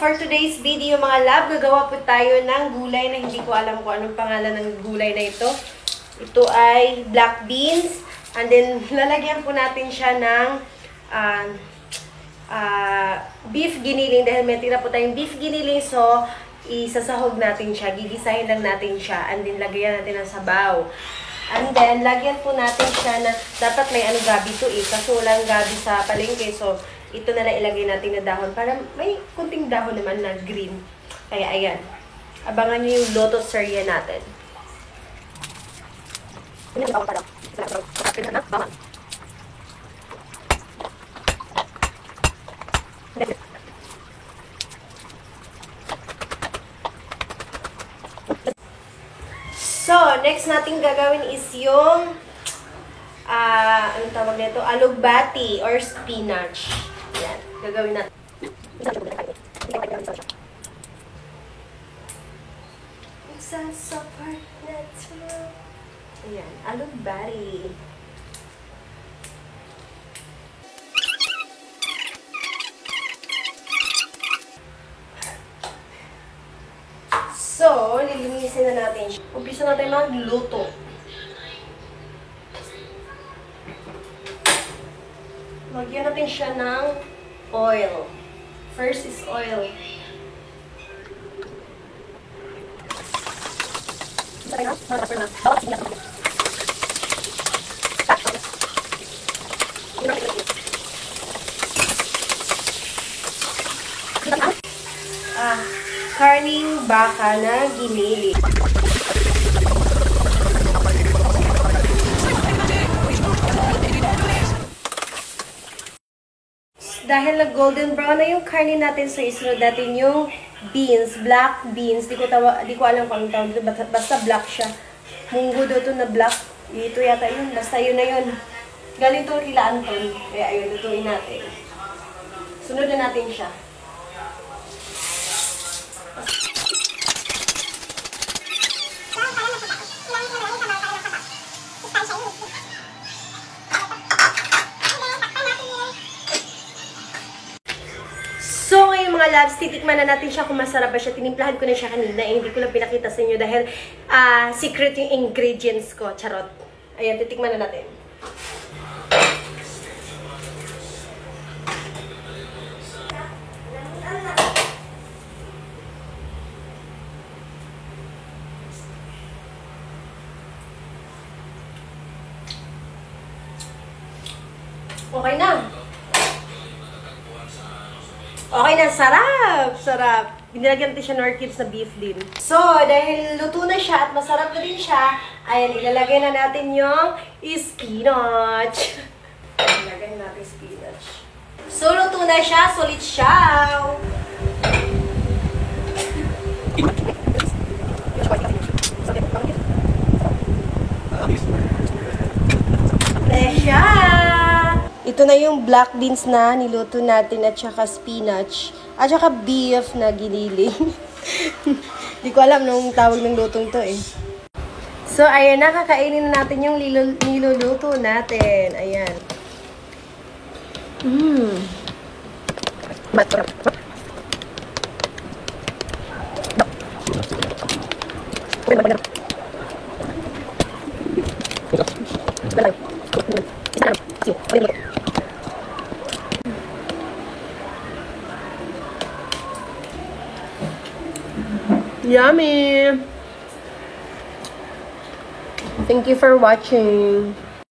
for today's video mga love, gagawa po tayo ng gulay na hindi ko alam kung anong pangalan ng gulay na ito. Ito ay black beans. And then, lalagyan po natin siya ng beef giniling. Dahil may tira po tayong beef giniling. So, isasahog natin siya. Gigisahin lang natin siya. And then, lagyan natin ng sabaw. And then, lagyan po natin siya na, dapat may gabi to kasi walang gabi sa palengke. So, ito na lang ilagay natin na dahon para may kunting dahon naman na green. Kaya, ayan. Abangan nyo yung lotus serye natin. So, next natin gagawin is yung ano tawag nito? Alugbati or spinach. Yan. Gagawin natin. Sa part na ito. Ayan. Alugbati. So, lilinisin na natin siya. Umpisa natin magluto. Lagyan natin siya ng oil. First is oil. Karning baka na ginili. Dahil nag-golden brown na yung karne natin, so isunod natin yung beans, black beans. Di ko alam kung anong tawag dito, basta black siya. Munggo daw ito na black. Ito yata yun, basta yun na yun. Galing to kila Anton. Kaya ayun, lutuin natin. Sunod na natin siya. So, ngayon mga loves, titikman na natin siya kung masarap ba siya. Tinimplahan ko na siya kanina. Hindi ko lang pinakita sa inyo dahil secret yung ingredients ko. Charot. Ayan, titikman na natin. Okay na. Okay na, sarap! Sarap! Binilagyan natin siya nor cubes na beef din. So, dahil luto na siya at masarap na din siya, ayan, ilalagay na natin yung spinach. Ilalagay na natin spinach. So, luto na siya. Sulit siya! Luto siya! Ito na yung black beans na niluto natin at saka spinach. At saka beef na giniling. Hindi ko alam nung tawag ng lutong to eh. So, ayan na. Kakainin na natin yung niluluto natin. Ayan. Yummy! Thank you for watching.